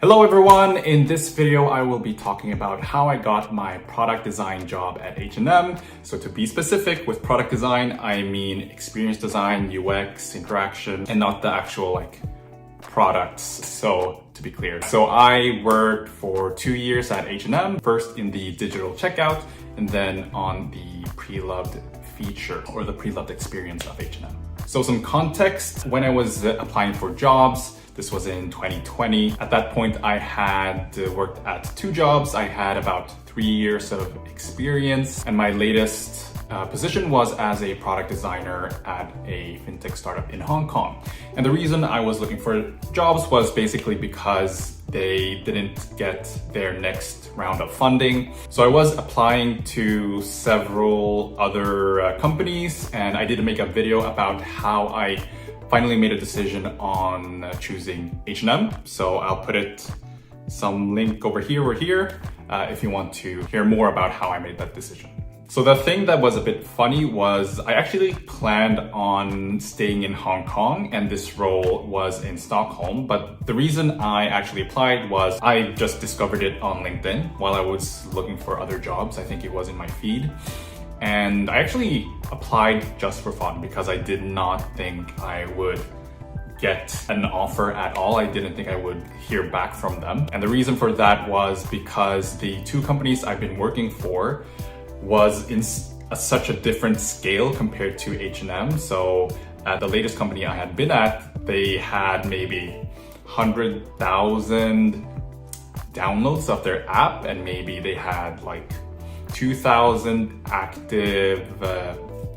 Hello everyone, in this video I will be talking about how I got my product design job at H&M. So to be specific, with product design I mean experience design, UX, interaction, and not the actual products. So to be clear, so I worked for 2 years at H&M, first in the digital checkout and then on the pre-loved feature or the pre-loved experience of H&M. So some context, when I was applying for jobs, this was in 2020. At that point, I had worked at 2 jobs. I had about 3 years of experience, and my latest position was as a product designer at a fintech startup in Hong Kong. And the reason I was looking for jobs was basically because they didn't get their next round of funding. So I was applying to several other companies, and I did make a video about how I finally made a decision on choosing H&M. So I'll put some link over here or here if you want to hear more about how I made that decision. So the thing that was a bit funny was I actually planned on staying in Hong Kong, and this role was in Stockholm. But the reason I actually applied was I just discovered it on LinkedIn while I was looking for other jobs. I think it was in my feed. And I actually applied just for fun because I did not think I would get an offer at all. I didn't think I would hear back from them. And the reason for that was because the 2 companies I've been working for was in such a different scale compared to H&M. So at the latest company I had been at, they had maybe 100,000 downloads of their app, and maybe they had 2,000 active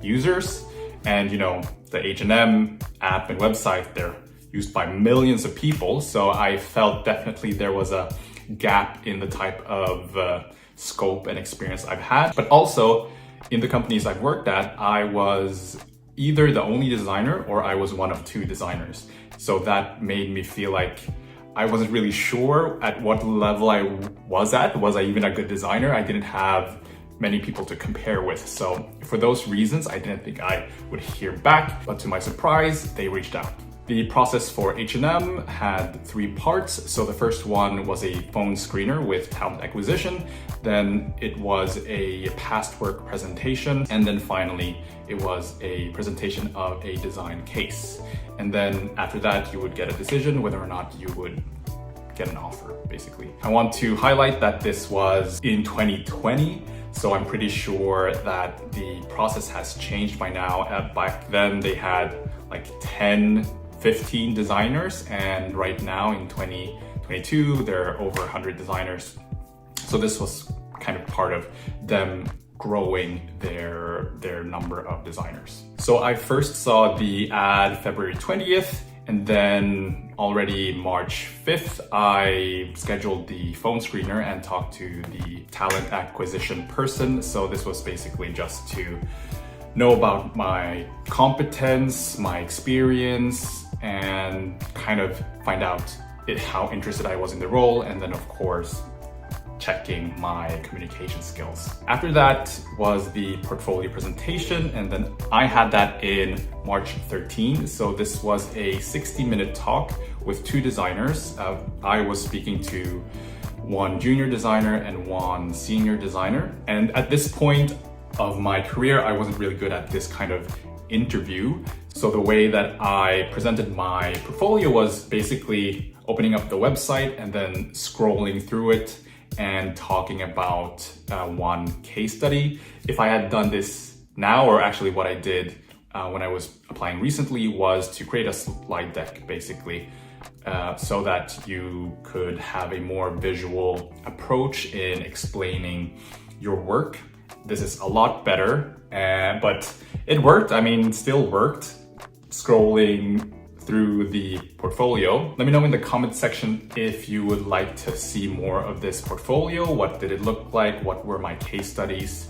users. And the H&M app and website, they're used by millions of people. So I felt definitely there was a gap in the type of scope and experience I've had. But also in the companies I've worked at, I was either the only designer or I was one of 2 designers. So that made me feel like I wasn't really sure at what level I was at. Was I even a good designer? I didn't have many people to compare with. So for those reasons, I didn't think I would hear back, but to my surprise, they reached out. The process for H&M had 3 parts. So the first one was a phone screener with talent acquisition. Then it was a past work presentation. And then finally, it was a presentation of a design case. And then after that, you would get a decision whether or not you would get an offer, basically. I want to highlight that this was in 2020. So I'm pretty sure that the process has changed by now. Back then they had 10, 15 designers, and right now in 2022, there are over 100 designers. So this was kind of part of them growing their number of designers. So I first saw the ad February 20th, and then already March 5th, I scheduled the phone screener and talked to the talent acquisition person. So this was basically just to know about my competence, my experience, and kind of find out how interested I was in the role. And then of course, checking my communication skills. After that was the portfolio presentation, and then I had that in March 13. So this was a 60-minute talk with 2 designers. I was speaking to 1 junior designer and 1 senior designer. And at this point of my career, I wasn't really good at this kind of interview. So the way that I presented my portfolio was basically opening up the website and then scrolling through it and talking about 1 case study. If I had done this now, or actually what I did when I was applying recently, was to create a slide deck basically, so that you could have a more visual approach in explaining your work. This is a lot better, but it worked. I mean, it still worked scrolling through the portfolio. Let me know in the comment section if you would like to see more of this portfolio. What did it look like? What were my case studies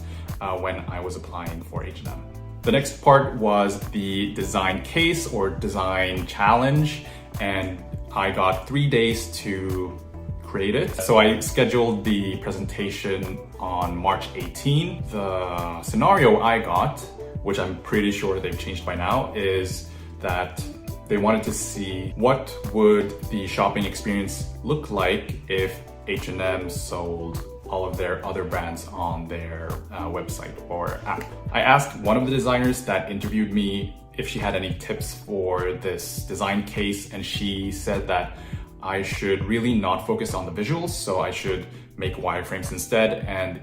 when I was applying for H&M? The next part was the design case or design challenge, and I got 3 days to create it. So I scheduled the presentation on March 18. The scenario I got, which I'm pretty sure they've changed by now, is that they wanted to see what would the shopping experience look like if H&M sold all of their other brands on their website or app. I asked one of the designers that interviewed me if she had any tips for this design case, and she said that I should really not focus on the visuals, so I should make wireframes instead, and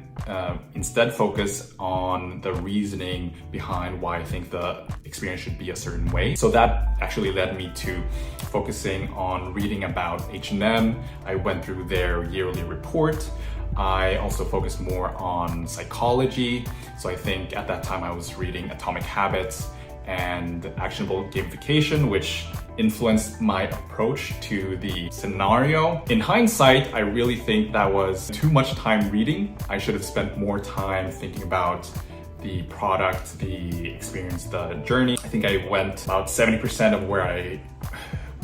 instead focus on the reasoning behind why I think the experience should be a certain way. So that actually led me to focusing on reading about H&M. I went through their yearly report. I also focused more on psychology. So I think at that time I was reading Atomic Habits and Actionable Gamification, which influenced my approach to the scenario. In hindsight, I really think that was too much time reading. I should have spent more time thinking about the product, the experience, the journey. I think I went about 70% of where I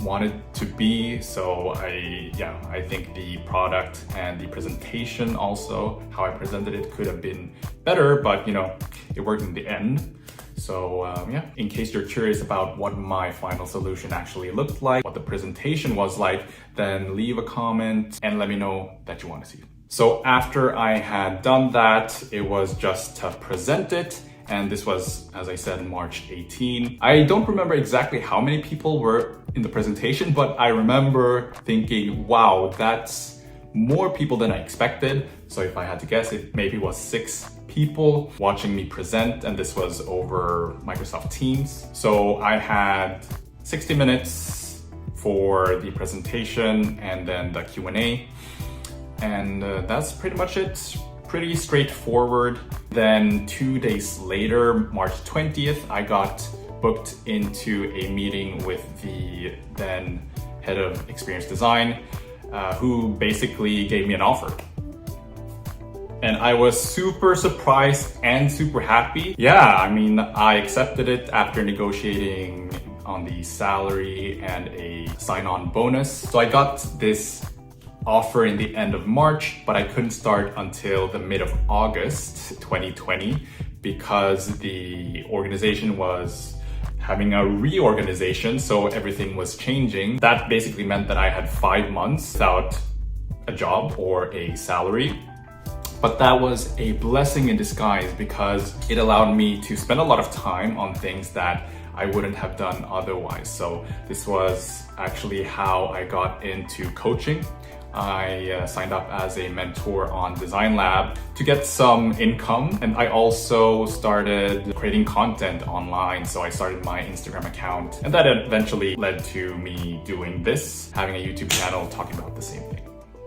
wanted to be. So I think the product and the presentation also, how I presented it, could have been better, but it worked in the end. So in case you're curious about what my final solution actually looked like, what the presentation was like, then leave a comment and let me know that you want to see it. So after I had done that, it was just to present it. And this was, as I said, March 18. I don't remember exactly how many people were in the presentation, but I remember thinking, wow, that's more people than I expected. So if I had to guess, it maybe was 6 people watching me present, and this was over Microsoft Teams. So I had 60 minutes for the presentation and then the Q&A. And that's pretty much it. Pretty straightforward. Then 2 days later, March 20th, I got booked into a meeting with the then head of experience design, who basically gave me an offer. And I was super surprised and super happy. Yeah, I mean, I accepted it after negotiating on the salary and a sign-on bonus. So I got this offer in the end of March, but I couldn't start until the mid of August 2020 because the organization was having a reorganization, so everything was changing. That basically meant that I had 5 months without a job or a salary. But that was a blessing in disguise because it allowed me to spend a lot of time on things that I wouldn't have done otherwise. So this was actually how I got into coaching. I signed up as a mentor on Design Lab to get some income, and I also started creating content online. So I started my Instagram account, and that eventually led to me doing this, having a YouTube channel talking about the same thing.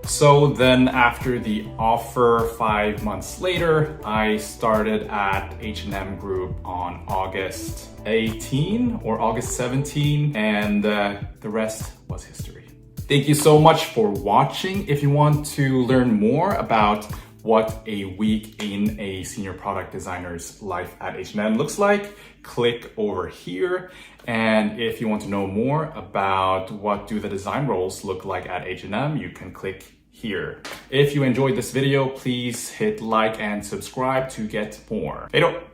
So then after the offer 5 months later, I started at H&M Group on August 18 or August 17, and the rest was history. Thank you so much for watching. If you want to learn more about what a week in a senior product designer's life at H&M looks like, click over here. And if you want to know more about what do the design roles look like at H&M, you can click here. If you enjoyed this video, please hit like and subscribe to get more. Hej då!